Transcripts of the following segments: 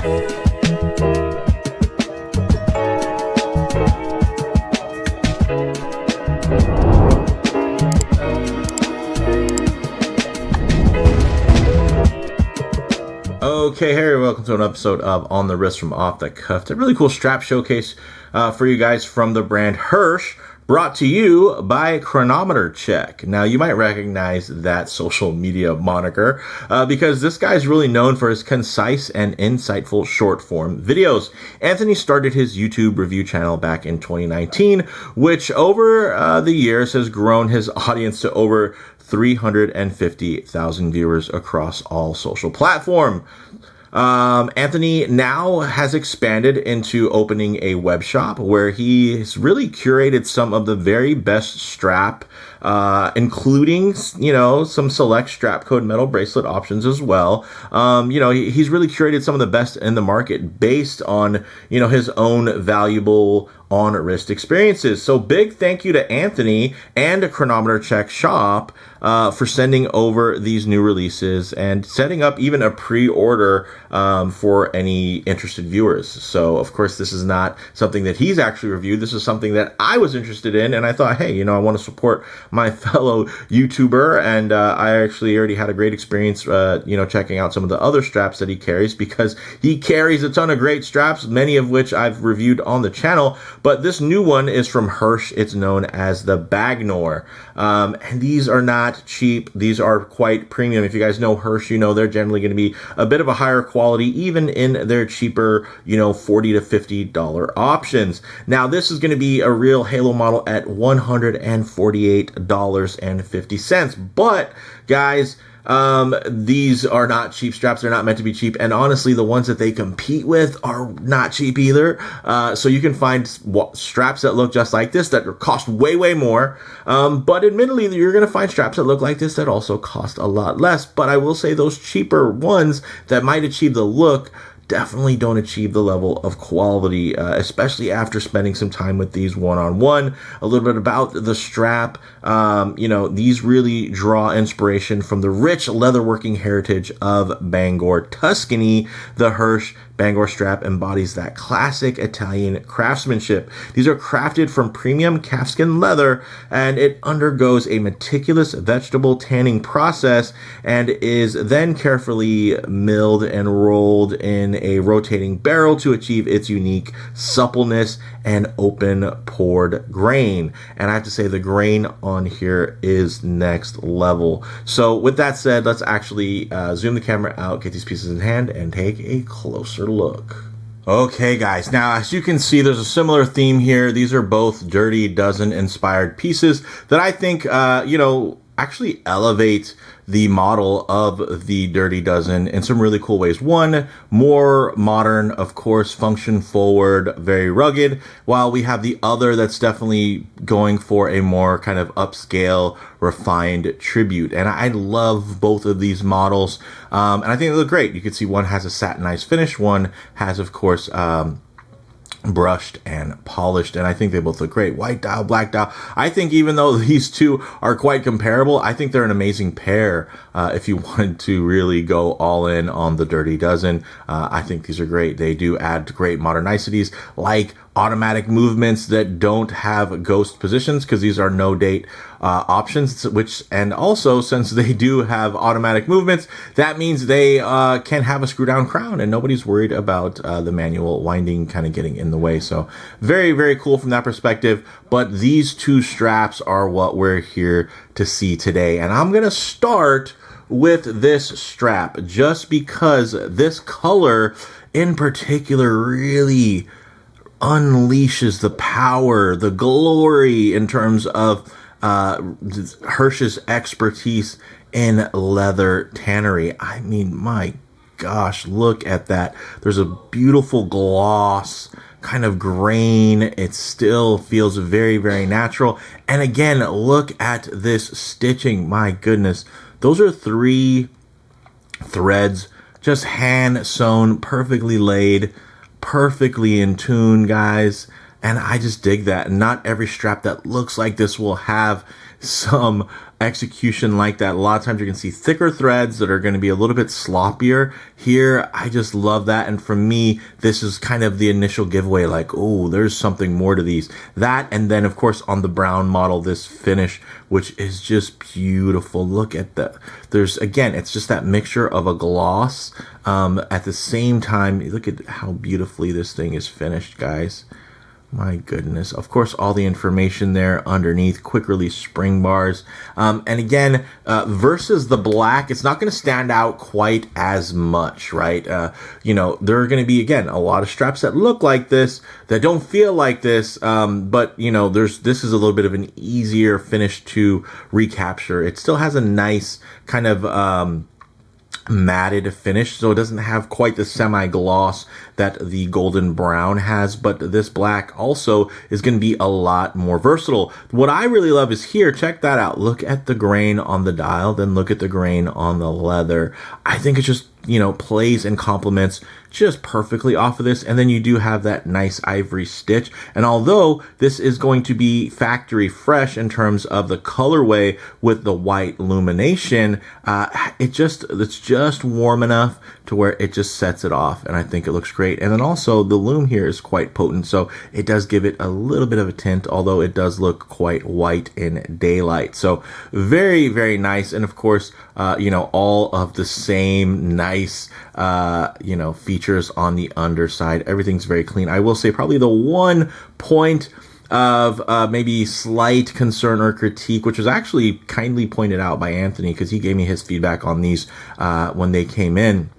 Okay, hey, welcome to an episode of On the Wrist from Off the Cuff. It's a really cool strap showcase for you guys from the brand Hirsch, brought to you by Chronometer Check. Now, you might recognize that social media moniker because this guy's really known for his concise and insightful short form videos. Anthony started his YouTube review channel back in 2019, which over the years has grown his audience to over 350,000 viewers across all social platforms. Anthony now has expanded into opening a web shop where he's really curated some of the very best strap, including, some select strap code metal bracelet options as well. He's really curated some of the best in the market based on, his own valuable on-wrist experiences. So big thank you to Anthony and a Chronometer Check shop for sending over these new releases and setting up even a pre-order for any interested viewers. So of course this is not something that he's actually reviewed. This is something that I was interested in, and I thought, hey, I want to support my fellow YouTuber, and I actually already had a great experience checking out some of the other straps that he carries, because he carries a ton of great straps, many of which I've reviewed on the channel. But this new one is from Hirsch. It's known as the Bagnore. And these are not cheap. These are quite premium. If you guys know Hirsch, they're generally going to be a bit of a higher quality, even in their cheaper, $40 to $50 options. Now, this is going to be a real Halo model at $148.50. But, guys, these are not cheap straps. They're not meant to be cheap. And honestly, the ones that they compete with are not cheap either. So you can find straps that look just like this that cost way, way more. But admittedly, you're going to find straps that look like this that also cost a lot less. But I will say those cheaper ones that might achieve the look definitely don't achieve the level of quality, especially after spending some time with these one-on-one. A little bit about the strap. These really draw inspiration from the rich leatherworking heritage of Bagnore, Tuscany. The Hirsch Bagnore strap embodies that classic Italian craftsmanship. These are crafted from premium calfskin leather, and it undergoes a meticulous vegetable tanning process and is then carefully milled and rolled in a rotating barrel to achieve its unique suppleness and open pored grain. And I have to say, the grain on here is next level. So with that said, let's actually zoom the camera out, get these pieces in hand, and take a closer look. Okay, guys, now as you can see, there's a similar theme here. These are both Dirty Dozen inspired pieces that I think, actually elevate the model of the Dirty Dozen in some really cool ways. One, more modern, of course, function forward, very rugged, while we have the other that's definitely going for a more kind of upscale, refined tribute. And I love both of these models, and I think they look great. You can see one has a satinized finish, one has, of course, brushed and polished, and I think they both look great. White dial, black dial. I think even though these two are quite comparable, I think they're an amazing pair if you wanted to really go all in on the Dirty Dozen. I think these are great. They do add great modern niceties like automatic movements that don't have ghost positions, because these are no date options, and also since they do have automatic movements, that means they can have a screw down crown and nobody's worried about the manual winding kind of getting in the way. So very, very cool from that perspective. But these two straps are what we're here to see today. And I'm going to start with this strap just because this color in particular really unleashes the power, the glory in terms of Hirsch's expertise in leather tannery. I mean, my gosh, look at that. There's a beautiful gloss kind of grain. It still feels very, very natural. And again, look at this stitching. My goodness. Those are 3 threads, just hand sewn, perfectly laid, perfectly in tune, guys. And I just dig that. Not every strap that looks like this will have some execution like that. A lot of times you're going to see thicker threads that are going to be a little bit sloppier. Here, I just love that. And for me, this is kind of the initial giveaway, like, oh, there's something more to these. That, and then of course on the brown model, this finish, which is just beautiful. Look at that. There's, again, it's just that mixture of a gloss. At the same time, look at how beautifully this thing is finished, guys. My goodness. Of course, all the information there underneath, quick release spring bars. And again, versus the black, it's not going to stand out quite as much, right? You know, there are going to be, again, a lot of straps that look like this, that don't feel like this. But, you know, this is a little bit of an easier finish to recapture. It still has a nice kind of, matted finish, so it doesn't have quite the semi-gloss that the golden brown has, but this black also is going to be a lot more versatile. What I really love is here, check that out. Look at the grain on the dial, then look at the grain on the leather. I think it just, you know, plays and complements just perfectly off of this. And then you do have that nice ivory stitch. And although this is going to be factory fresh in terms of the colorway with the white illumination, it's just warm enough to where it just sets it off. And I think it looks great. And then also the loom here is quite potent. So it does give it a little bit of a tint, although it does look quite white in daylight. So very, very nice. And of course, you know, all of the same nice, you know, features on the underside. Everything's very clean. I will say probably the one point of maybe slight concern or critique, which was actually kindly pointed out by Anthony because he gave me his feedback on these when they came in,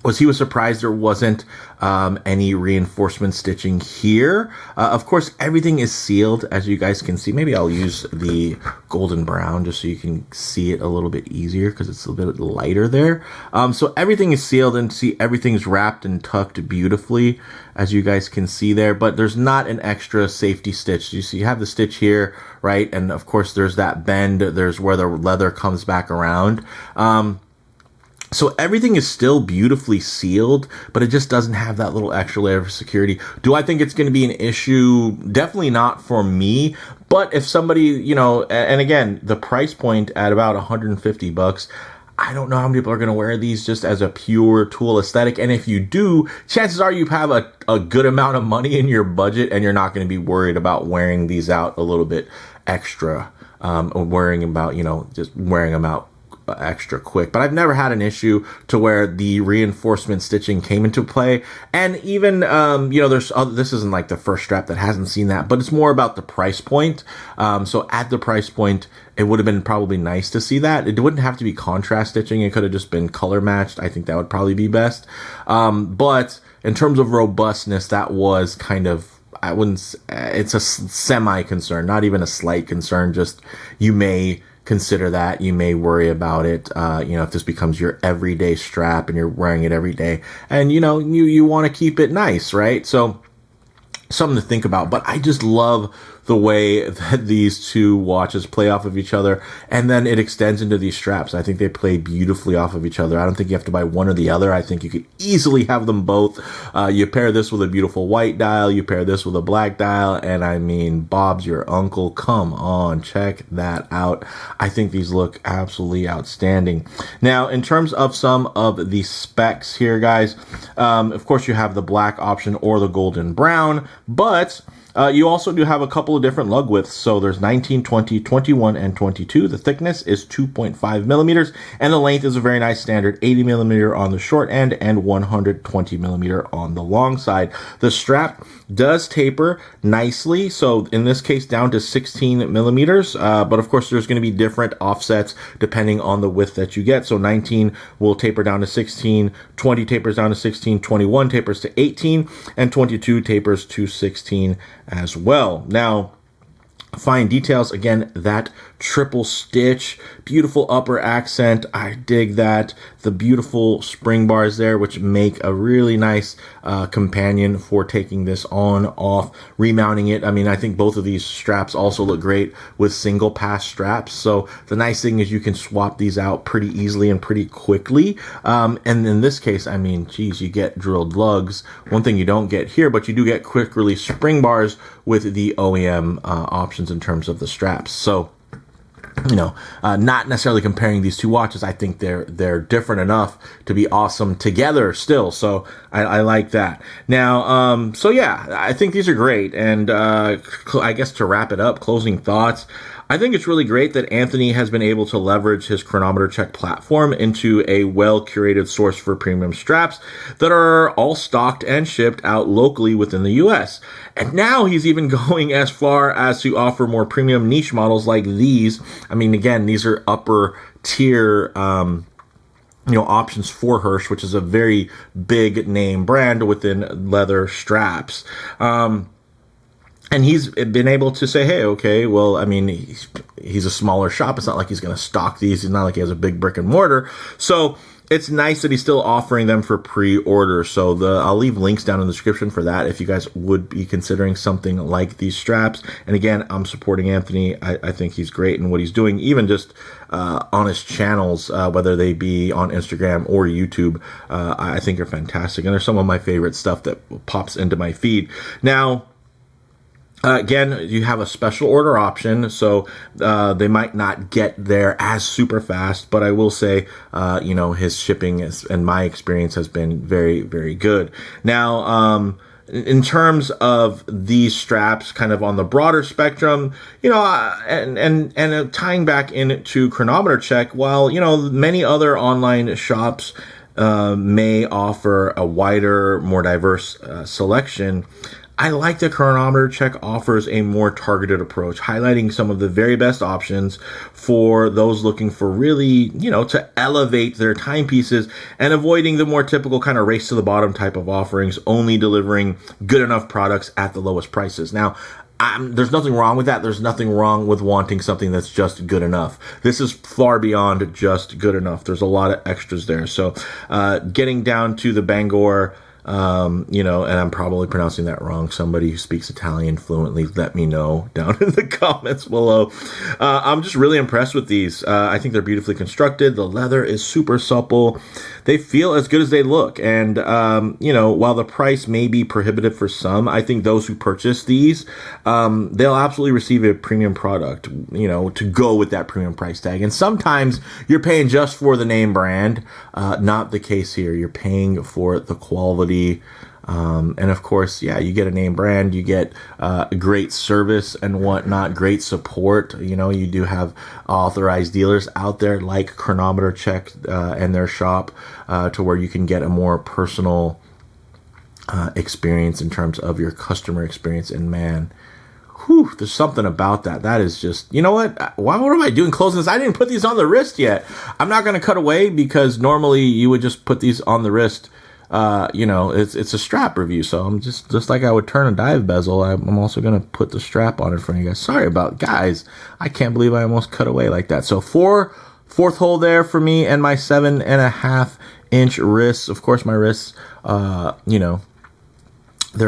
was he was surprised there wasn't any reinforcement stitching here. Of course, everything is sealed, as you guys can see. Maybe I'll use the golden brown just so you can see it a little bit easier because it's a little bit lighter there. So everything is sealed, and see everything's wrapped and tucked beautifully, as you guys can see there. But there's not an extra safety stitch. You see, you have the stitch here, right? And of course, there's that bend. There's where the leather comes back around. So everything is still beautifully sealed, but it just doesn't have that little extra layer of security. Do I think it's going to be an issue? Definitely not for me. But if somebody, you know, and again, the price point at about $150, I don't know how many people are going to wear these just as a pure tool aesthetic. And if you do, chances are you have a good amount of money in your budget and you're not going to be worried about wearing these out a little bit extra, or worrying about, you know, just wearing them out extra quick. But I've never had an issue to where the reinforcement stitching came into play. And even, you know, this isn't like the first strap that hasn't seen that, but it's more about the price point. So at the price point, it would have been probably nice to see that. It wouldn't have to be contrast stitching. It could have just been color matched. I think that would probably be best. But in terms of robustness, that was kind of, it's a semi concern, not even a slight concern. Just, you may consider that, you may worry about it, you know, if this becomes your everyday strap and you're wearing it every day, and you know, you want to keep it nice, right? So something to think about. But I just love the way that these two watches play off of each other, and then it extends into these straps. I think they play beautifully off of each other. I don't think you have to buy one or the other. I think you could easily have them both. You pair this with a beautiful white dial, you pair this with a black dial, and I mean, Bob's your uncle. Come on, check that out. I think these look absolutely outstanding. Now, in terms of some of the specs here, guys, of course you have the black option or the golden brown, but you also do have a couple of different lug widths. So there's 19, 20, 21, and 22. The thickness is 2.5 millimeters, and the length is a very nice standard 80 millimeter on the short end and 120 millimeter on the long side. The strap does taper nicely, so in this case down to 16 millimeters, but of course there's going to be different offsets depending on the width that you get. So 19 will taper down to 16, 20 tapers down to 16, 21 tapers to 18, and 22 tapers to 16 as well. Now, fine details, again, that triple stitch, beautiful upper accent. I dig that. The beautiful spring bars there, which make a really nice companion for taking this on, off, remounting it. I mean, I think both of these straps also look great with single pass straps. So the nice thing is you can swap these out pretty easily and pretty quickly. And in this case, I mean, geez, you get drilled lugs. One thing you don't get here, but you do get quick release spring bars with the OEM options in terms of the straps. So not necessarily comparing these two watches. I think they're different enough to be awesome together still. So I like that. Now, so yeah, I think these are great. And I guess to wrap it up, closing thoughts. I think it's really great that Anthony has been able to leverage his Chronometer Check platform into a well-curated source for premium straps that are all stocked and shipped out locally within the US. And now he's even going as far as to offer more premium niche models like these. I mean, again, these are upper tier options for Hirsch, which is a very big name brand within leather straps. And he's been able to say, hey, okay, well, I mean, he's a smaller shop. It's not like he's going to stock these. It's not like he has a big brick and mortar. So it's nice that he's still offering them for pre-order. So I'll leave links down in the description for that if you guys would be considering something like these straps. And again, I'm supporting Anthony. I think he's great in what he's doing, even just on his channels, whether they be on Instagram or YouTube. I think are fantastic. And they're some of my favorite stuff that pops into my feed. Now, again, you have a special order option, so they might not get there as super fast, but I will say, his shipping and my experience has been very, very good. Now, in terms of these straps, kind of on the broader spectrum, and tying back into Chronometer Check, while, many other online shops may offer a wider, more diverse selection, I like that Chronometer Check offers a more targeted approach, highlighting some of the very best options for those looking for really, to elevate their timepieces and avoiding the more typical kind of race to the bottom type of offerings, only delivering good enough products at the lowest prices. Now, there's nothing wrong with that. There's nothing wrong with wanting something that's just good enough. This is far beyond just good enough. There's a lot of extras there. So, getting down to the Bagnore, and I'm probably pronouncing that wrong. Somebody who speaks Italian fluently, let me know down in the comments below. I'm just really impressed with these. I think they're beautifully constructed. The leather is super supple. They feel as good as they look. And, while the price may be prohibitive for some, I think those who purchase these, they'll absolutely receive a premium product, to go with that premium price tag. And sometimes you're paying just for the name brand. Not the case here. You're paying for the quality. And of course, yeah, you get a name brand, you get great service and whatnot, great support. You do have authorized dealers out there like Chronometer Check and their shop to where you can get a more personal experience in terms of your customer experience. And man, there's something about that. That is just, what? What am I doing closing this? I didn't put these on the wrist yet. I'm not going to cut away because normally you would just put these on the wrist. It's a strap review, so I'm just like I would turn a dive bezel, I'm also going to put the strap on in front of you guys. Sorry about, guys, I can't believe I almost cut away like that. So fourth hole there for me and my 7.5 inch wrists. Of course, my wrists, they're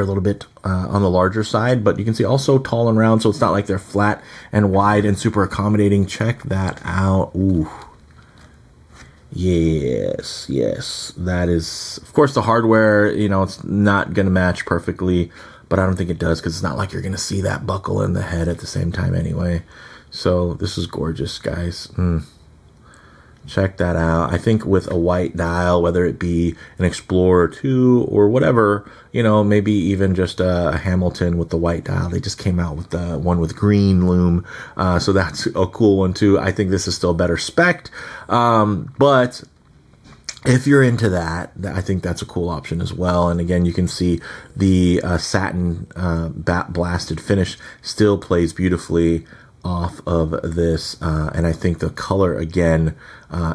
a little bit on the larger side, but you can see also tall and round, so it's not like they're flat and wide and super accommodating. Check that out. Ooh. Yes, that is, of course, the hardware, it's not going to match perfectly, but I don't think it does because it's not like you're going to see that buckle in the head at the same time anyway. So this is gorgeous, guys. Check that out. I think with a white dial, whether it be an Explorer 2 or whatever, maybe even just a Hamilton with the white dial. They just came out with the one with green lume. So that's a cool one too. I think this is still better spec'd. But if you're into that, I think that's a cool option as well. And again, you can see the satin blasted finish still plays beautifully off of this, and I think the color again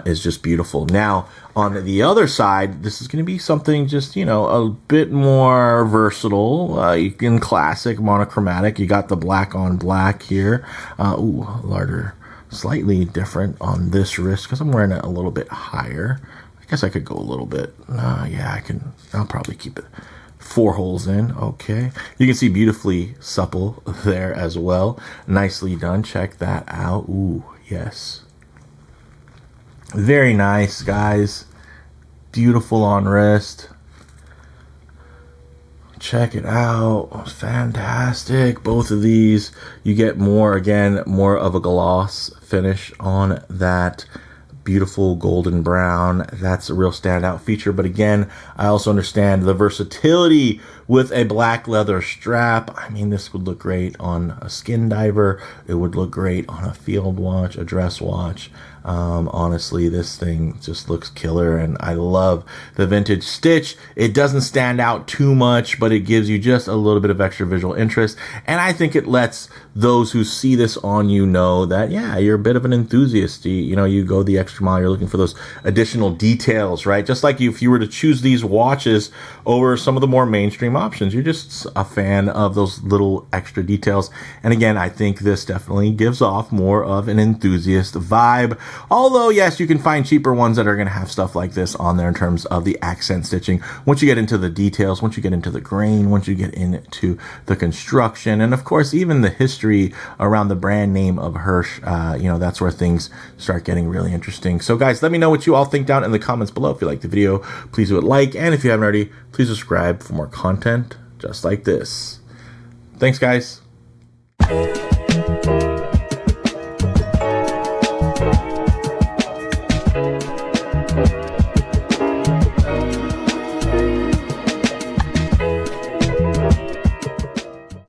is just beautiful. Now on the other side, this is going to be something just a bit more versatile. You can classic monochromatic. You got the black on black here. Larger, slightly different on this wrist because I'm wearing it a little bit higher. I guess I could go a little bit. Yeah, I can. I'll probably keep it 4 holes in. Okay, you can see beautifully supple there as well. Nicely done. Check that out. Ooh, yes, very nice, guys. Beautiful on wrist. Check it out. Fantastic. Both of these, you get more, again, more of a gloss finish on that beautiful golden brown. That's a real standout feature. But again, I also understand the versatility with a black leather strap. I mean, this would look great on a skin diver. It would look great on a field watch, a dress watch. Honestly, this thing just looks killer, and I love the vintage stitch. It doesn't stand out too much, but it gives you just a little bit of extra visual interest, and I think it lets those who see this on you know that, yeah, you're a bit of an enthusiast. You know, you go the extra mile. You're looking for those additional details, right? Just like if you were to choose these watches over some of the more mainstream options, you're just a fan of those little extra details. And again, I think this definitely gives off more of an enthusiast vibe. Although, yes, you can find cheaper ones that are going to have stuff like this on there in terms of the accent stitching. Once you get into the details, once you get into the grain, once you get into the construction, and of course, even the history around the brand name of Hirsch, you know, that's where things start getting really interesting. So guys, let me know what you all think down in the comments below. If you like the video, please do it like, and if you haven't already, please subscribe for more content just like this. Thanks, guys.